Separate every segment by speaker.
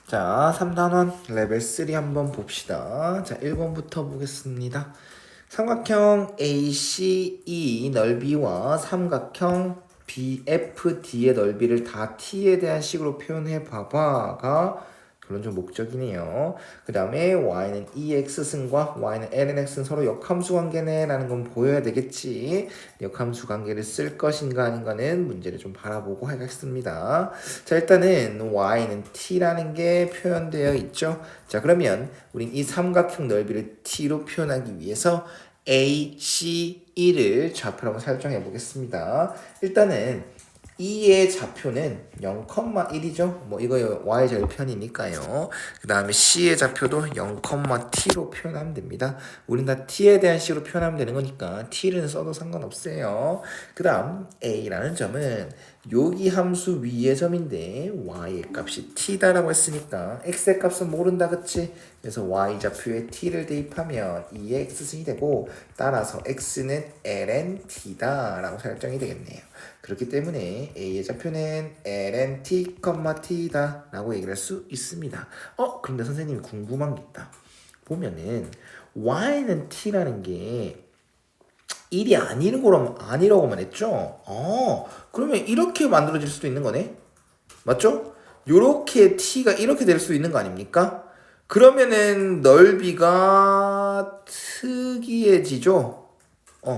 Speaker 1: 자, 3단원 레벨 3 한번 봅시다. 자, 1번부터 보겠습니다. 삼각형 ACE 넓이와 삼각형 BFD의 넓이를 다 t에 대한 식으로 표현해 봐봐가 결론적 목적이네요. 그 다음에 y는 ex승과 y는 lnx는 서로 역함수 관계네 라는 건 보여야 되겠지. 역함수 관계를 쓸 것인가 아닌가는 문제를 좀 바라보고 하겠습니다. 자, 일단은 y는 t라는 게 표현되어 있죠. 자, 그러면 우린 이 삼각형 넓이를 t로 표현하기 위해서 ACE를 좌표로 한번 설정해 보겠습니다. 일단은 2의 좌표는 0,1이죠. 뭐 이거 y절편이니까요. 그 다음에 c의 좌표도 0,t로 표현하면 됩니다. 우린 다 t에 대한 식으로 표현하면 되는 거니까 t를 써도 상관없어요. 그 다음 a라는 점은 여기 함수 위의 점인데 y의 값이 t다라고 했으니까 x의 값은 모른다, 그치? 그래서 y 좌표에 t를 대입하면 2의 x승이 되고 따라서 x는 ln t다라고 설정이 되겠네요. 그렇기 때문에 a의 좌표는 ln t, t다 라고 얘기를 할 수 있습니다. 그런데 선생님이 궁금한 게 있다. 보면은 y는 t라는 게 1이 아니라고만 했죠? 그러면 이렇게 만들어질 수도 있는 거네? 맞죠? 요렇게 t가 이렇게 될 수 있는 거 아닙니까? 그러면은 넓이가 특이해지죠?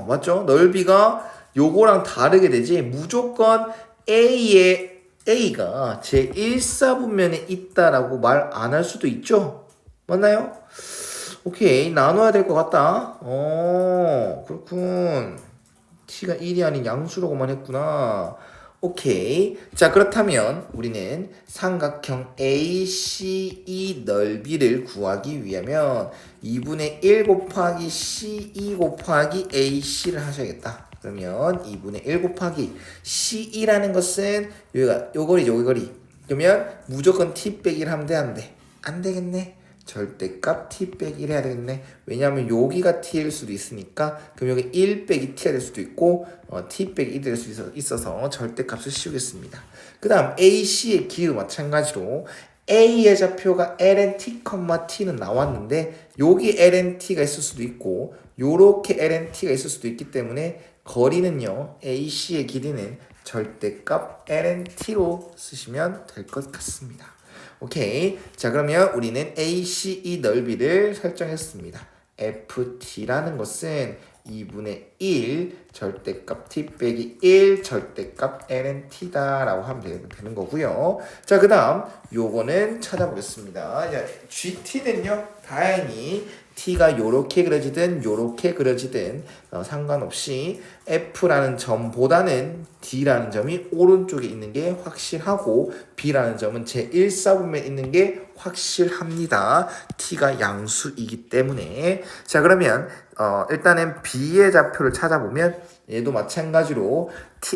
Speaker 1: 맞죠? 넓이가 요거랑 다르게 되지. 무조건 A가 제 1사분면에 있다라고 말 안 할 수도 있죠? 맞나요? 오케이, 나눠야 될 것 같다. 그렇군. t가 1이 아닌 양수라고만 했구나. 오케이. 자, 그렇다면 우리는 삼각형 ACE 넓이를 구하기 위하면 2분의 1 곱하기 CE 곱하기 AC를 하셔야겠다. 그러면 2분의 1 곱하기 CE라는 것은 요 거리죠, 요 거리. 그러면 무조건 t 빼기 1 하면 돼, 안 돼? 안 되겠네. 절대값 t 빼기 1 해야 되겠네. 왜냐하면 여기가 t일 수도 있으니까 그럼 여기 1 빼기 t가 될 수도 있고 t 빼기 1이 될 수 있어서 절대값을 씌우겠습니다. 그 다음 AC의 기호 마찬가지로 A의 좌표가 ln t, t는 나왔는데 여기 ln t가 있을 수도 있고 요렇게 ln t가 있을 수도 있기 때문에 거리는요, AC의 길이는 절대값 ln t로 쓰시면 될 것 같습니다. 오케이. 자, 그러면 우리는 ACE 넓이를 설정했습니다. FT라는 것은 2분의 1 절대값 t 빼기 1 절대값 lnt다 라고 하면 되는 거고요. 자, 그 다음 요거는 찾아보겠습니다. 자, GT는요 다행히 t가 요렇게 그려지든 요렇게 그려지든 상관없이 F라는 점보다는 D라는 점이 오른쪽에 있는 게 확실하고 B라는 점은 제 1사분면에 있는 게 확실합니다. T가 양수이기 때문에. 자, 그러면 일단은 B의 좌표를 찾아보면 얘도 마찬가지로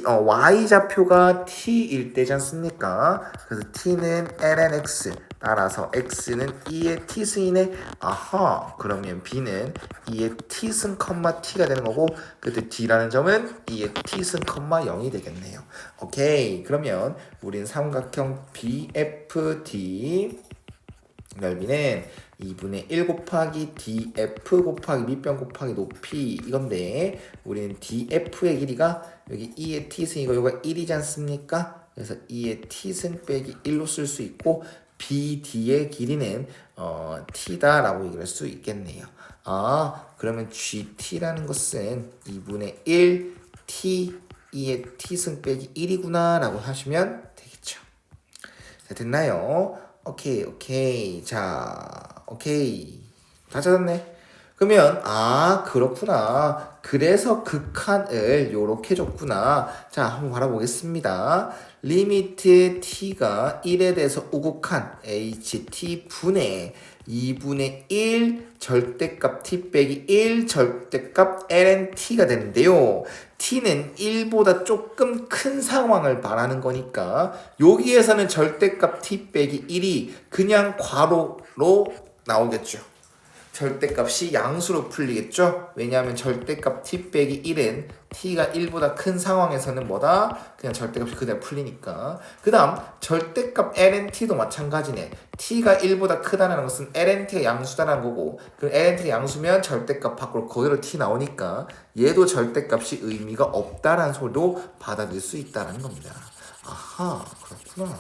Speaker 1: Y 좌표가 T일 때지 않습니까? 그래서 T는 lnx 따라서 x는 2의 t승이네. 아하, 그러면 b는 2의 t승, t가 되는 거고 그때 d라는 점은 2의 t승, 0이 되겠네요. 오케이, 그러면 우린 삼각형 BFD 넓이는 2분의 1 곱하기 df 곱하기 밑변 곱하기 높이 이건데 우리는 df의 길이가 여기 2의 t승이고 이거 1이지 않습니까? 그래서 2의 t승 빼기 1로 쓸 수 있고 BD의 길이는 t다라고 얘기할 수 있겠네요. 그러면 GT라는 것은 2분의 1 t 2의 t승 빼기 1이구나 라고 하시면 되겠죠. 자, 됐나요? 오케이. 자, 오케이. 다 찾았네. 그러면 그렇구나. 그래서 극한을 요렇게 줬구나. 자, 한번 바라보겠습니다. 리미트 t가 1에 대해서 우극한 ht 분의 2분의 1 절대값 t 빼기 1 절대값 ln t가 되는데요. t는 1보다 조금 큰 상황을 말하는 거니까 여기에서는 절대값 t 빼기 1이 그냥 괄호로 나오겠죠. 절대값이 양수로 풀리겠죠? 왜냐하면 절대값 t 빼기 1은 t가 1보다 큰 상황에서는 뭐다? 그냥 절대값이 그대로 풀리니까. 그 다음 절대값 ln t도 마찬가지네. t가 1보다 크다는 것은 ln t가 양수다라는 거고, 그럼 ln t가 양수면 절대값 밖으로 그대로 t 나오니까 얘도 절대값이 의미가 없다라는 소리도 받아들일 수 있다는 겁니다. 아하, 그렇구나.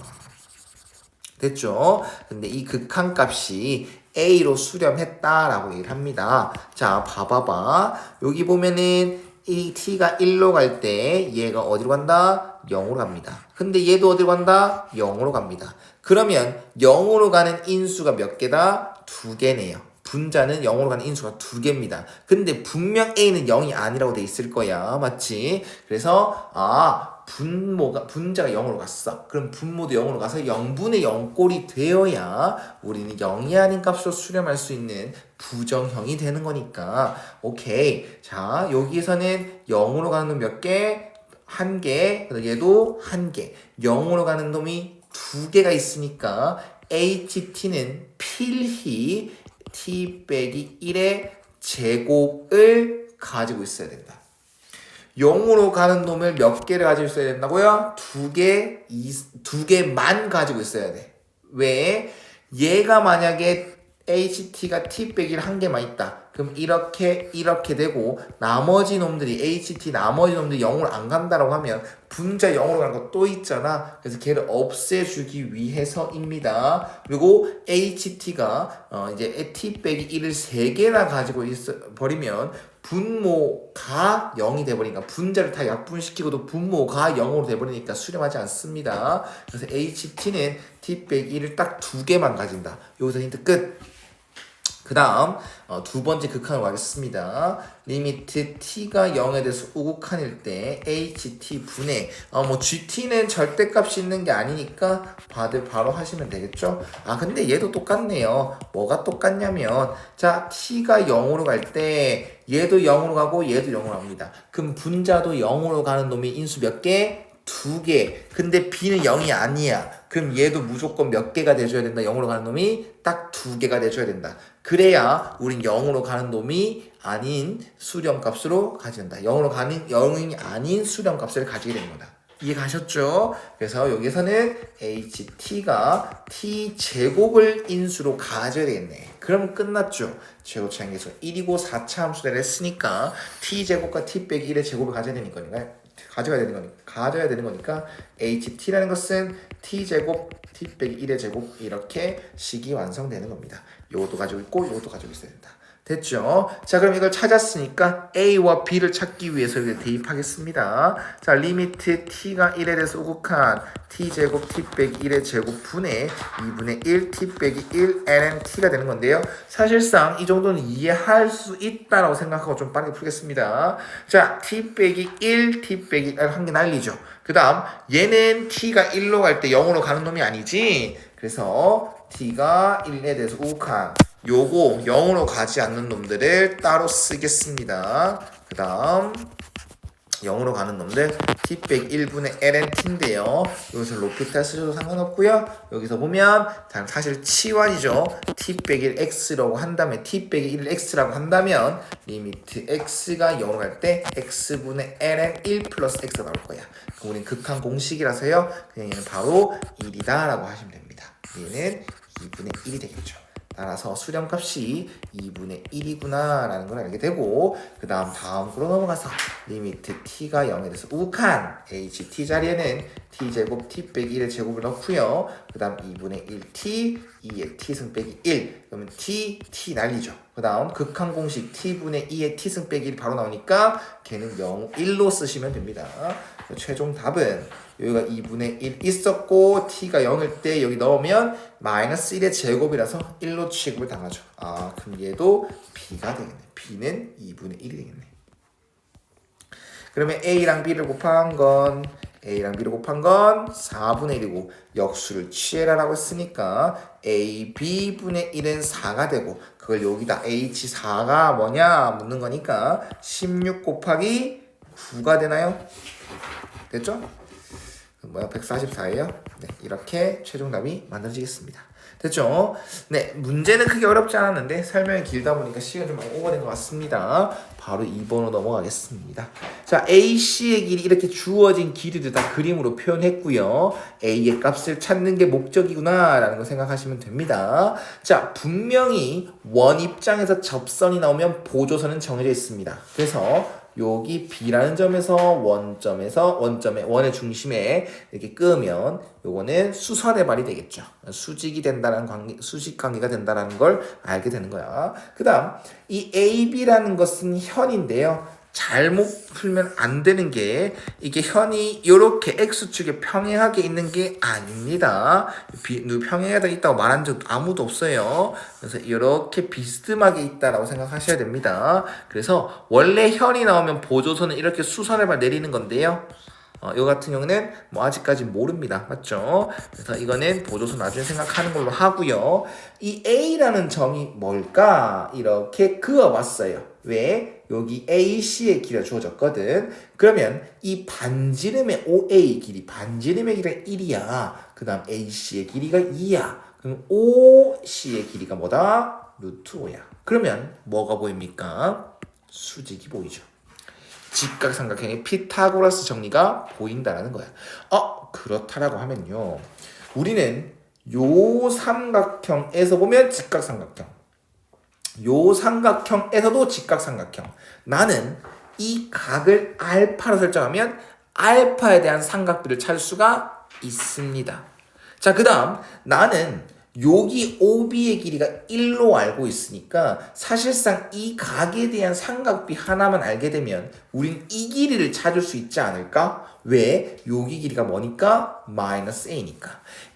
Speaker 1: 됐죠? 근데 이 극한값이 A로 수렴했다라고 얘기를 합니다. 자, 봐봐봐. 여기 보면은 이 t가 1로 갈 때 얘가 어디로 간다? 0으로 갑니다. 근데 얘도 어디로 간다? 0으로 갑니다. 그러면 0으로 가는 인수가 몇 개다? 2개네요. 분자는 0으로 가는 인수가 2개입니다. 근데 분명 A는 0이 아니라고 돼 있을 거야. 맞지? 그래서 분자가 0으로 갔어. 그럼 분모도 0으로 가서 0분의 0꼴이 되어야 우리는 0이 아닌 값으로 수렴할 수 있는 부정형이 되는 거니까. 오케이. 자, 여기에서는 0으로 가는 놈 몇 개? 1개. 얘도 1개. 0으로 가는 놈이 2개가 있으니까 HT는 필히 t 빼기 1의 제곱을 가지고 있어야 된다. 0으로 가는 놈을 몇 개를 가지고 있어야 된다고요? 2개만 가지고 있어야 돼. 왜? 얘가 만약에 HT가 t 빼기 1개만 있다. 그럼 이렇게 되고 나머지 놈들이 나머지 놈들이 0으로 안 간다라고 하면 분자 0으로 가는 거 또 있잖아. 그래서 걔를 없애주기 위해서입니다. 그리고 HT가 이제 t 빼기 1을 3개나 가지고 버리면 분모가 0이 돼버리니까 분자를 다 약분시키고도 분모가 0으로 돼버리니까 수렴하지 않습니다. 그래서 HT는 t 빼기 1을 딱 2개만 가진다. 여기서 힌트 끝. 그 다음 두 번째 극한으로 가겠습니다. 리미트 t가 0에 대해서 우극한일 때 ht분의 gt는 절대값이 있는 게 아니니까 바로 하시면 되겠죠. 근데 얘도 똑같네요. 뭐가 똑같냐면 자, t가 0으로 갈 때 얘도 0으로 가고 얘도 0으로 갑니다. 그럼 분자도 0으로 가는 놈이 인수 몇 개? 2개. 근데 b는 0이 아니야. 그럼 얘도 무조건 몇 개가 돼줘야 된다. 0으로 가는 놈이 딱 2개가 돼줘야 된다. 그래야 우린 0으로 가는 놈이 아닌 수렴값으로 가진다. 0이 아닌 수렴값을 가지게 되는 거다. 이해 가셨죠? 그래서 여기서는 HT가 T제곱을 인수로 가져야 되겠네. 그럼 끝났죠. 제곱차항에서 1이고 4차 함수를 했으니까 T제곱과 T 빼기 1의 제곱을 가져야 되는 거니까 HT라는 것은 T제곱 T 빼기 1의 제곱 이렇게 식이 완성되는 겁니다. 요것도 가지고 있고 요것도 가지고 있어야 된다. 됐죠? 자, 그럼 이걸 찾았으니까 A와 B를 찾기 위해서 여기 대입하겠습니다. 자, 리미트 T가 1에 대해서 우극한 T제곱 T 빼기 1의 제곱분의 2분의 1 T 빼기 1 ln T가 되는 건데요. 사실상 이 정도는 이해할 수 있다라고 생각하고 좀 빠르게 풀겠습니다. 자, T 빼기 1 T 빼기 1 한 개 날리죠. 그 다음 얘는 T가 1로 갈 때 0으로 가는 놈이 아니지. 그래서 T가 1에 대해서 우극한 요거 0으로 가지 않는 놈들을 따로 쓰겠습니다. 그 다음 0으로 가는 놈들 t 빼기 1분의 ln t인데요. 여기서 로피타 쓰셔도 상관없고요. 여기서 보면 사실 치환이죠. t 빼기 1 x라고 한다면 t 빼기 1을 x라고 한다면 리미트 x가 0으로 갈 때 x분의 ln 1 플러스 x가 나올 거야. 그럼 우린 극한 공식이라서요. 그냥 얘는 바로 1이다 라고 하시면 됩니다. 얘는 2분의 1이 되겠죠. 따라서 수렴값이 2분의 1이구나 라는 걸 알게 되고 그 다음으로 넘어가서 리미트 t가 0에 대해서 우극한 ht 자리에는 t제곱 t 빼기 1의 제곱을 넣고요. 그 다음 2분의 1t 2의 t승 빼기 1 그러면 t 날리죠. 그 다음 극한 공식 t분의 2의 t승 빼기 1 바로 나오니까 걔는 0, 1로 쓰시면 됩니다. 최종 답은 여기가 2분의 1 있었고 t가 0일 때 여기 넣으면 마이너스 1의 제곱이라서 1로 취급을 당하죠. 그럼 얘도 b가 되겠네. b는 2분의 1이 되겠네. 그러면 a랑 b를 곱한 건 4분의 1이고 역수를 취해라 라고 했으니까 a, b분의 1은 4가 되고 그걸 여기다 h4가 뭐냐 묻는 거니까 16 곱하기 9가 되나요? 됐죠? 뭐야 144예요? 네, 이렇게 최종답이 만들어지겠습니다. 됐죠? 네, 문제는 크게 어렵지 않았는데 설명이 길다 보니까 시간이 좀 많이 오버된 것 같습니다. 바로 2번으로 넘어가겠습니다. 자, AC의 길이 이렇게 주어진 길이를 다 그림으로 표현했고요. A의 값을 찾는 게 목적이구나 라는 거 생각하시면 됩니다. 자, 분명히 원 입장에서 접선이 나오면 보조선은 정해져 있습니다. 그래서 여기 B라는 점에서 원의 중심에 이렇게 끄면 요거는 수선의 발이 되겠죠. 수직이 된다는 관계, 수직 관계가 된다는 걸 알게 되는 거야. 그 다음, 이 AB라는 것은 현인데요. 잘못 풀면 안 되는 게 이게 현이 이렇게 X축에 평행하게 있는 게 아닙니다. 평행하게 있다고 말한 적도 아무도 없어요. 그래서 이렇게 비스듬하게 있다라고 생각하셔야 됩니다. 그래서 원래 현이 나오면 보조선은 이렇게 수선을 내리는 건데요. 요 같은 경우는 뭐 아직까지 모릅니다. 맞죠? 그래서 이거는 보조선 나중에 생각하는 걸로 하고요. 이 A라는 점이 뭘까? 이렇게 그어봤어요. 왜? 여기 AC의 길이가 주어졌거든. 그러면 이 반지름의 OA 길이, 반지름의 길이가 1이야. 그 다음 AC의 길이가 2야. 그럼 OC의 길이가 뭐다? 루트 5야. 그러면 뭐가 보입니까? 수직이 보이죠. 직각삼각형의 피타고라스 정리가 보인다는 거야. 그렇다라고 하면요. 우리는 요 삼각형에서 보면 직각삼각형. 요 삼각형에서도 직각삼각형. 나는 이 각을 알파로 설정하면 알파에 대한 삼각비를 찾을 수가 있습니다. 자, 그 다음 나는 여기 OB의 길이가 1로 알고 있으니까 사실상 이 각에 대한 삼각비 하나만 알게 되면 우린 이 길이를 찾을 수 있지 않을까? 왜? 여기 길이가 뭐니까? 마이너스 A니까.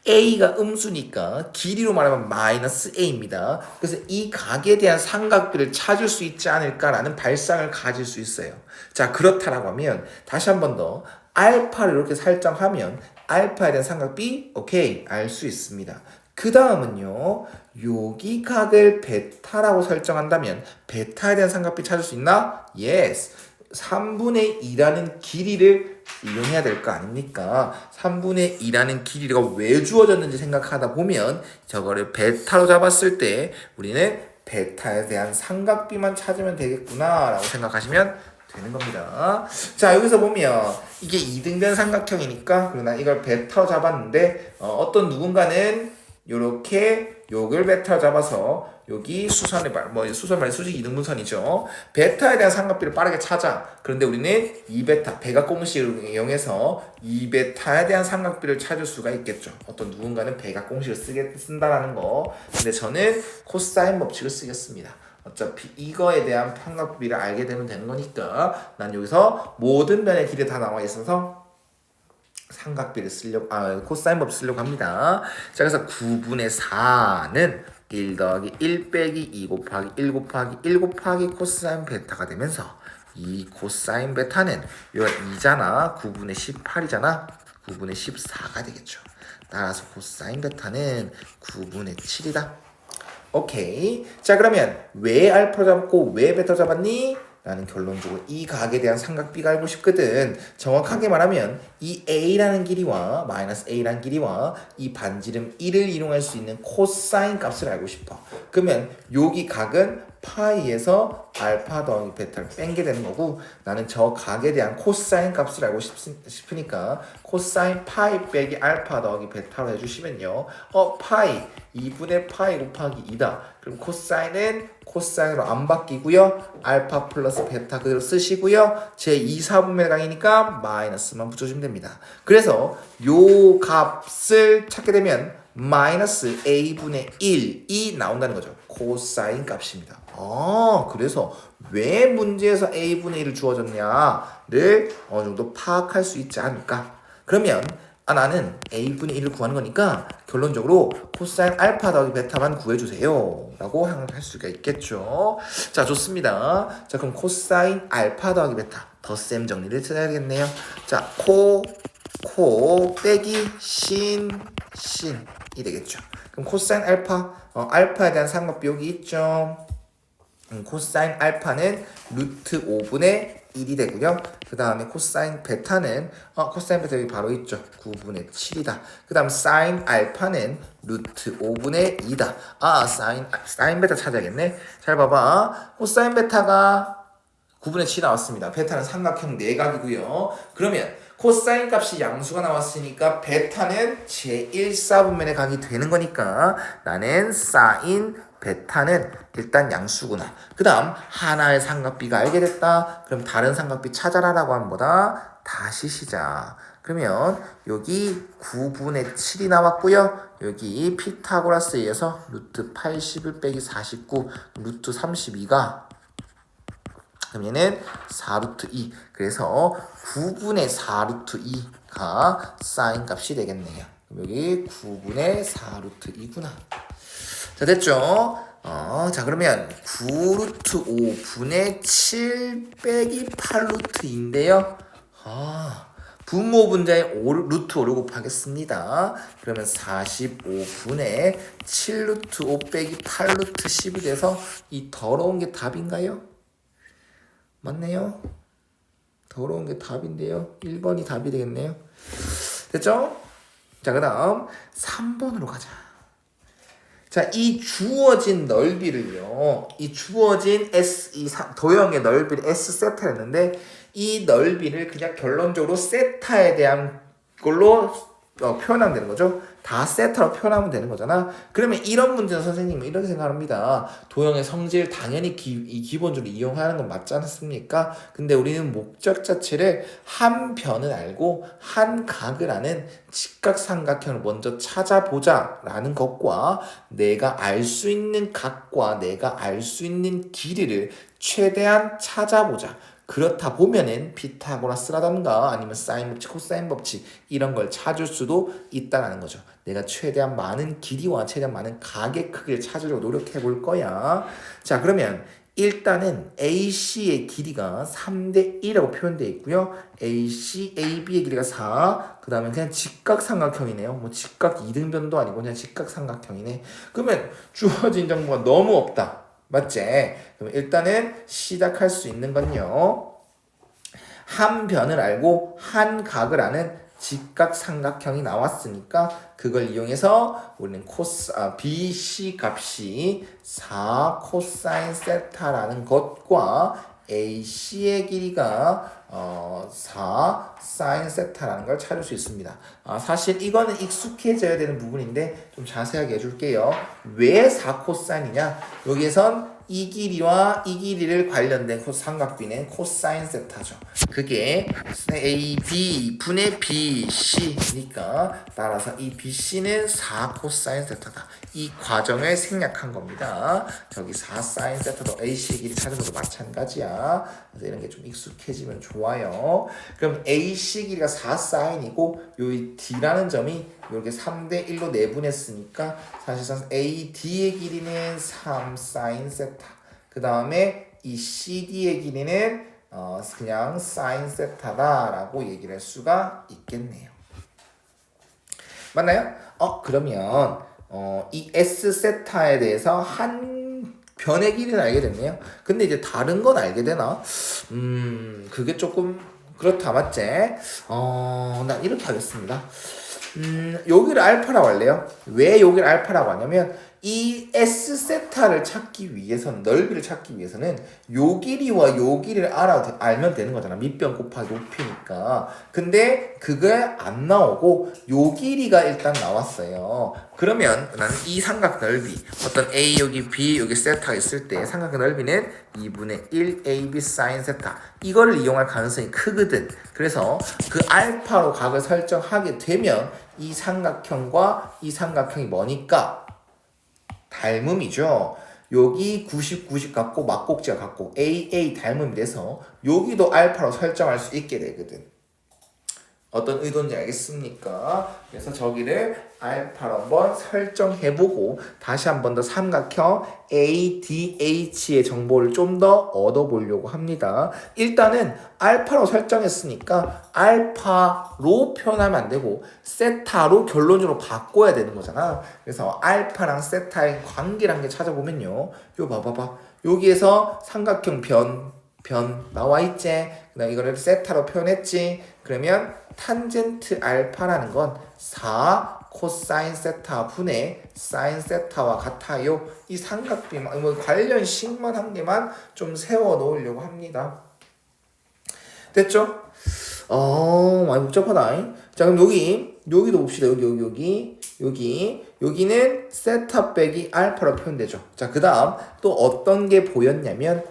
Speaker 1: A가 음수니까 길이로 말하면 마이너스 A입니다. 그래서 이 각에 대한 삼각비를 찾을 수 있지 않을까라는 발상을 가질 수 있어요. 자, 그렇다라고 하면 다시 한 번 더 알파를 이렇게 설정하면 알파에 대한 삼각비 오케이 알 수 있습니다. 그 다음은요, 여기 각을 베타라고 설정한다면 베타에 대한 삼각비 찾을 수 있나? Yes. 3분의 2라는 길이를 이용해야 될 거 아닙니까? 3분의 2라는 길이가 왜 주어졌는지 생각하다 보면 저거를 베타로 잡았을 때 우리는 베타에 대한 삼각비만 찾으면 되겠구나 라고 생각하시면 되는 겁니다. 자, 여기서 보면 이게 2등변 삼각형이니까 그러나 이걸 베타로 잡았는데 어떤 누군가는 요렇게 요걸 베타로 잡아서 여기 수선의 말, 수선말이 수직 2등분선이죠. 베타에 대한 삼각비를 빠르게 찾아. 그런데 우리는 2베타, 백악 공식을 이용해서 2베타에 대한 삼각비를 찾을 수가 있겠죠. 어떤 누군가는 백악 공식을 쓴다라는 거. 근데 저는 코사인 법칙을 쓰겠습니다. 어차피 이거에 대한 삼각비를 알게 되면 되는 거니까 난 여기서 모든 면의 길이 다 나와 있어서 삼각비를 쓰려고 코사인 법 쓰려고 합니다. 자, 그래서 9분의 4는 1 더하기 1 빼기 2 곱하기 1 곱하기 1 곱하기 코사인 베타가 되면서 이 코사인 베타는 여기가 2잖아. 9분의 18이잖아. 9분의 14가 되겠죠. 따라서 코사인 베타는 9분의 7이다. 오케이. 자, 그러면 왜 알파 잡고 왜 베타 잡았니? 나는 결론적으로 이 각에 대한 삼각비가 알고 싶거든. 정확하게 말하면 이 A라는 길이와 마이너스 A라는 길이와 이 반지름 1을 이용할 수 있는 코사인 값을 알고 싶어. 그러면 여기 각은 파이에서 알파 더하기 베타를 뺀 게 되는 거고 나는 저 각에 대한 코사인 값을 알고 싶으니까 코사인 파이 빼기 알파 더하기 베타로 해주시면요. 파이 2분의 파이 곱하기 2다. 그럼 코사인은 코사인으로 안 바뀌고요. 알파 플러스 베타 그대로 쓰시고요. 제 2, 4분의 강이니까 마이너스만 붙여주면 됩니다. 그래서 요 값을 찾게 되면 마이너스 a분의 1이 나온다는 거죠. 코사인 값입니다. 그래서 왜 문제에서 a분의 1을 주어졌냐를 어느 정도 파악할 수 있지 않을까. 그러면 나는 a분의 1을 구하는 거니까 결론적으로 코사인 알파 더하기 베타만 구해주세요 라고 할 수가 있겠죠. 자, 좋습니다. 자, 그럼 코사인 알파 더하기 베타 덧셈 정리를 해야겠네요. 자, 코 빼기 신이 되겠죠. 그럼 코사인 알파 알파에 대한 삼각비 여기 있죠. 코사인 알파는 루트 5분의 1이 되고요. 그 다음에 코사인 베타는 코사인 베타 여기 바로 있죠. 9분의 7이다. 그 다음 사인 알파는 루트 5분의 2다. 사인 베타 찾아야겠네. 잘 봐봐. 코사인 베타가 9분의 7 나왔습니다. 베타는 삼각형 내각이고요. 그러면 코사인 값이 양수가 나왔으니까 베타는 제1사분면의 각이 되는 거니까 나는 사인 베타는 일단 양수구나. 그 다음 하나의 삼각비가 알게 됐다. 그럼 다른 삼각비 찾아라라고 하는 거다. 다시 시작. 그러면 여기 9분의 7이 나왔고요. 여기 피타고라스에 의해서 루트 81 빼기 49 루트 32가 그럼 얘는 4루트 2. 그래서 9분의 4루트 2가 사인 값이 되겠네요. 그럼 여기 9분의 4루트 2구나. 자, 됐죠? 자, 그러면 9루트 5분의 7 빼기 8루트 2인데요. 분모 분자에 루트 5를 곱하겠습니다. 그러면 45분의 7루트 5 빼기 8루트 10이 돼서 이 더러운 게 답인가요? 맞네요. 더러운 게 답인데요. 1번이 답이 되겠네요. 됐죠? 자, 그 다음 3번으로 가자. 자, 이 주어진 넓이를요. 이 주어진 이 도형의 넓이를 S 세타를 했는데 이 넓이를 그냥 결론적으로 세타에 대한 걸로 표현하면 되는 거죠. 다 세타로 표현하면 되는 거잖아. 그러면 이런 문제는 선생님은 이렇게 생각합니다. 도형의 성질 당연히 기본적으로 이용하는 건 맞지 않습니까? 근데 우리는 목적 자체를 한 변을 알고 한 각을 아는 직각삼각형을 먼저 찾아보자 라는 것과 내가 알 수 있는 각과 내가 알 수 있는 길이를 최대한 찾아보자. 그렇다 보면은 피타고라스라던가 아니면 사인 법칙, 코사인 법칙 이런 걸 찾을 수도 있다라는 거죠. 내가 최대한 많은 길이와 최대한 많은 각의 크기를 찾으려고 노력해 볼 거야. 자, 그러면 일단은 AC의 길이가 3대 1이라고 표현되어 있고요. AC, AB의 길이가 4. 그 다음에 그냥 직각삼각형이네요. 뭐 직각 이등변도 아니고 그냥 직각삼각형이네. 그러면 주어진 정보가 너무 없다. 맞지? 그럼 일단은 시작할 수 있는 건요. 한 변을 알고 한 각을 아는 직각삼각형이 나왔으니까 그걸 이용해서 우리는 BC 값이 4 코사인 세타라는 것과 AC의 길이가 4 사인 세타라는 걸 찾을 수 있습니다. 사실 이거는 익숙해져야 되는 부분인데 좀 자세하게 해줄게요. 왜 4 코사인이냐? 여기에선 이 길이와 이 길이를 관련된 삼각비는 코사인 세타죠. 그게 AB 분의 BC니까 따라서 이 BC는 4 코사인 세타다. 이 과정을 생략한 겁니다. 저기 4 사인 세타도 AC의 길이 찾은 것도 마찬가지야. 그래서 이런 게 좀 익숙해지면 좋아요. 그럼 AC 길이가 4 사인이고 요 D라는 점이 이렇게 3대 1로 내분했으니까 사실상 AD의 길이는 3 사인 세타. 그 다음에 이 CD의 길이는 그냥 사인 세타다라고 얘기를 할 수가 있겠네요. 맞나요? 그러면 이 S 세타에 대해서 한 변의 길이는 알게 됐네요. 근데 이제 다른 건 알게 되나? 그게 조금 그렇다 맞지? 난 이렇게 하겠습니다. 여기를 알파라고 할래요. 왜 여기를 알파라고 하냐면 이 S 세타를 찾기 위해서는 넓이를 찾기 위해서는 요 길이와 요 길이를 알면 되는 거잖아. 밑변 곱하기 높이니까. 근데 그게 안 나오고 요 길이가 일단 나왔어요. 그러면 나는 이 삼각 넓이 어떤 A 여기 B 여기 세타가 있을 때 삼각 넓이는 2분의 1 AB 사인 세타 이거를 이용할 가능성이 크거든. 그래서 그 알파로 각을 설정하게 되면 이 삼각형과 이 삼각형이 뭐니까 닮음이죠. 여기 90, 90 같고 막꼭지가 같고 AA 닮음이 돼서 여기도 알파로 설정할 수 있게 되거든. 어떤 의도인지 알겠습니까? 그래서 저기를 알파로 한번 설정해보고 다시 한 번 더 삼각형 ADH의 정보를 좀 더 얻어보려고 합니다. 일단은 알파로 설정했으니까 알파로 표현하면 안 되고 세타로 결론적으로 바꿔야 되는 거잖아. 그래서 알파랑 세타의 관계란 게 찾아보면요. 요 봐봐봐. 여기에서 삼각형 변 나와 있지. 그다음 이거를 세타로 표현했지. 그러면 탄젠트 알파라는 건 4 코사인 세타 분의 사인 세타와 같아요. 이 삼각비만 뭐 관련식만 한 개만 좀 세워 놓으려고 합니다. 됐죠? 많이 복잡하다. 자, 그럼 여기도 봅시다. 여기는 세타 빼기 알파로 표현되죠. 자, 그 다음 또 어떤 게 보였냐면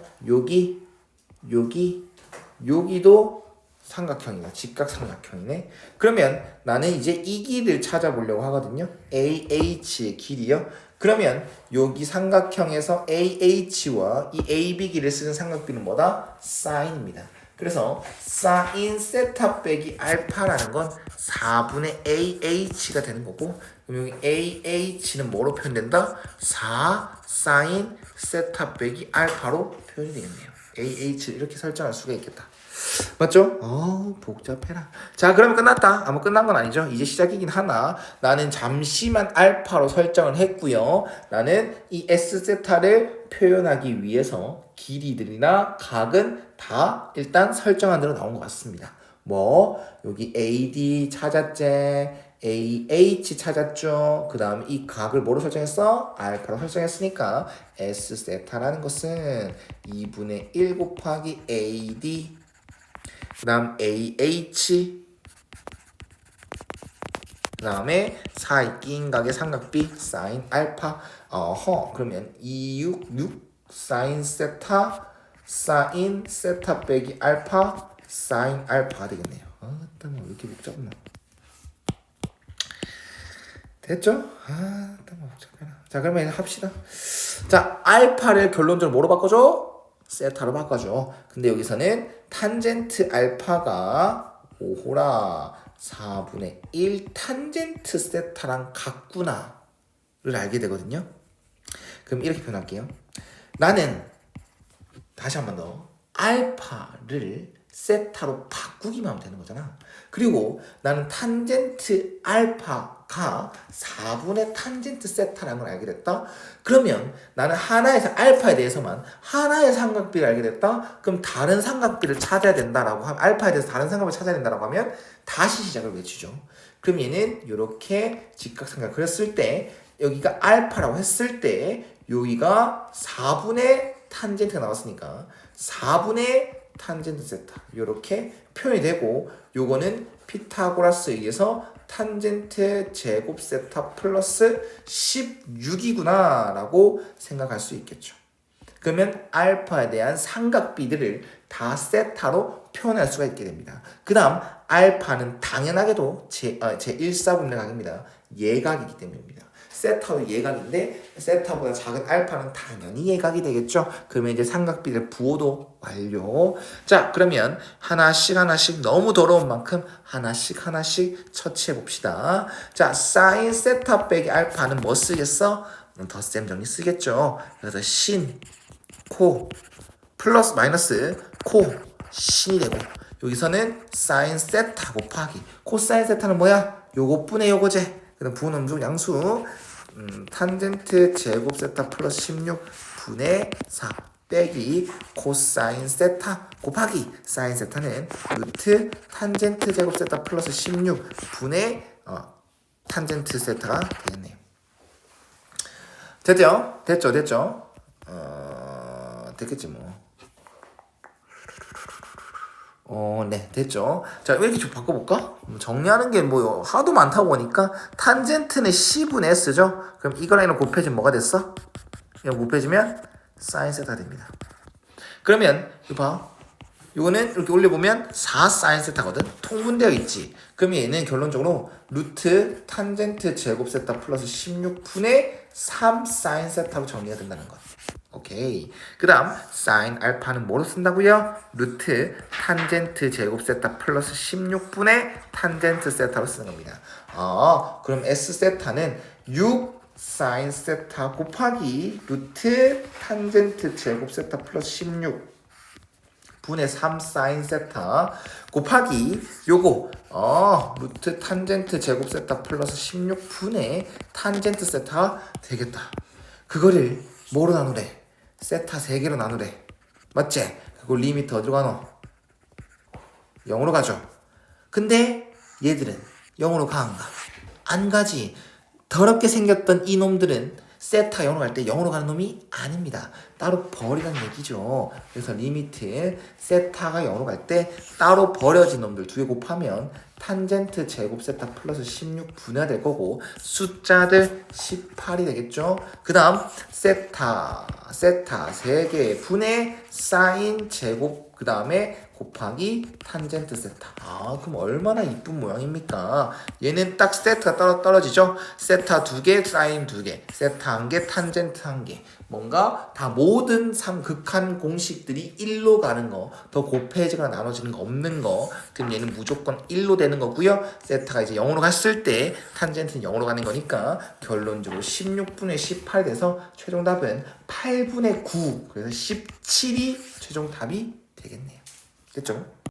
Speaker 1: 여기도 삼각형이다. 직각 삼각형이네. 그러면 나는 이제 이 길이를 찾아보려고 하거든요. AH의 길이요. 그러면 여기 삼각형에서 AH와 이 AB 길이를 쓰는 삼각비는 뭐다? 사인입니다. 그래서 사인 세타 빼기 알파라는 건 4분의 AH가 되는 거고, 그럼 여기 AH는 뭐로 표현된다? 4 사인 세타 빼기 알파로 표현이 되겠네요. AH를 이렇게 설정할 수가 있겠다. 맞죠? 복잡해라. 자, 그러면 끝났다. 아마 끝난 건 아니죠. 이제 시작이긴 하나. 나는 잠시만 알파로 설정을 했고요. 나는 이 S세타를 표현하기 위해서 길이들이나 각은 다 일단 설정한 대로 나온 것 같습니다. 여기 AD 찾았지? AH 찾았죠? 그 다음에 이 각을 뭐로 설정했어? 알파로 설정했으니까 S세타라는 것은 2분의 1 곱하기 AD 그 다음 AH 그 다음에 사이끼인각의 삼각비 사인 알파 그러면 266 사인 세타 사인 세타 빼기 알파 사인 알파가 되겠네요. 왜 이렇게 복잡나? 됐죠? 복잡해라. 자, 그러면 합시다. 자, 알파를 결론적으로 뭐로 바꿔줘? 세타로 바꿔줘. 근데 여기서는 탄젠트 알파가 오호라 4분의 1 탄젠트 세타랑 같구나를 알게 되거든요. 그럼 이렇게 표현할게요. 나는 다시 한 번 더 알파를 세타로 바꾸기만 하면 되는 거잖아. 그리고 나는 탄젠트 알파가 4분의 탄젠트 세타라는 걸 알게 됐다. 그러면 나는 하나의 알파에 대해서만 하나의 삼각비를 알게 됐다. 그럼 다른 삼각비를 찾아야 된다라고 하면 알파에 대해서 다른 삼각비를 찾아야 된다라고 하면 다시 시작을 외치죠. 그럼 얘는 이렇게 직각삼각 그렸을 때 여기가 알파라고 했을 때 여기가 4분의 탄젠트가 나왔으니까 4분의 탄젠트 세타 이렇게 표현이 되고 요거는 피타고라스에 의해서 탄젠트 제곱 세타 플러스 16이구나 라고 생각할 수 있겠죠. 그러면 알파에 대한 삼각비들을 다 세타로 표현할 수가 있게 됩니다. 그 다음 알파는 당연하게도 제1사분의 각입니다. 예각이기 때문입니다. 세타도 예각인데 세타보다 작은 알파는 당연히 예각이 되겠죠. 그러면 이제 삼각비를 부호도 완료. 자, 그러면 하나씩 너무 더러운 만큼 하나씩 처치해 봅시다. 자, 사인 세타 빼기 알파는 뭐 쓰겠어? 덧셈 정리 쓰겠죠. 그래서 신, 코, 플러스 마이너스 코, 신이 되고 여기서는 사인 세타 곱하기 코사인 세타는 뭐야? 요거뿐에 요거제. 그다음 부호는 양수 탄젠트 제곱 세타 플러스 16 분의 4 빼기 코사인 세타 곱하기 사인 세타는 루트 탄젠트 제곱 세타 플러스 16 분의 탄젠트 세타가 되겠네요. 됐죠? 됐겠지 뭐. 네, 됐죠. 자, 이렇게 좀 바꿔볼까? 정리하는 게 뭐 하도 많다 보니까 탄젠트는 C분의 S죠? 그럼 이거랑 곱해지면 뭐가 됐어? 이거 곱해지면 사인 세타 됩니다. 그러면 이거 봐. 이거는 이렇게 올려보면 4 사인 세타거든? 통분되어 있지. 그럼 얘는 결론적으로 루트 탄젠트 제곱 세타 플러스 16분의 3 사인 세타로 정리가 된다는 것. 오케이. 그 다음 사인 알파는 뭐로 쓴다고요? 루트 탄젠트 제곱 세타 플러스 16분의 탄젠트 세타로 쓰는 겁니다. 그럼 S 세타는 6 사인 세타 곱하기 루트 탄젠트 제곱 세타 플러스 16 분의 3 사인 세타 곱하기 요거 루트 탄젠트 제곱 세타 플러스 16 분의 탄젠트 세타 되겠다. 그거를 뭐로 나누래? 세타 3개로 나누래. 맞지? 그거 리미트 어디로 가노? 0으로 가죠. 근데 얘들은 0으로 가, 안 가? 안 가지. 더럽게 생겼던 이놈들은 세타 0으로 갈 때 0으로 가는 놈이 아닙니다. 따로 버리라는 얘기죠. 그래서 리미트 세타가 0으로 갈 때 따로 버려진 놈들 2개 곱하면 탄젠트 제곱 세타 플러스 16분해가 될 거고 숫자들 18이 되겠죠. 그 다음 세타 3개 분의 사인 제곱 그 다음에 곱하기 탄젠트 세타. 그럼 얼마나 이쁜 모양입니까? 얘는 딱 세타가 떨어지죠? 세타 2개, 사인 2개, 세타 1개, 탄젠트 1개. 뭔가 다 모든 극한 공식들이 1로 가는 거, 더 곱해지거나 나눠지는 거 없는 거. 그럼 얘는 무조건 1로 되는 거고요. 세타가 이제 0으로 갔을 때 탄젠트는 0으로 가는 거니까 결론적으로 16분의 18 돼서 최종 답은 8분의 9. 그래서 17이 최종 답이 되겠네요. 됐죠?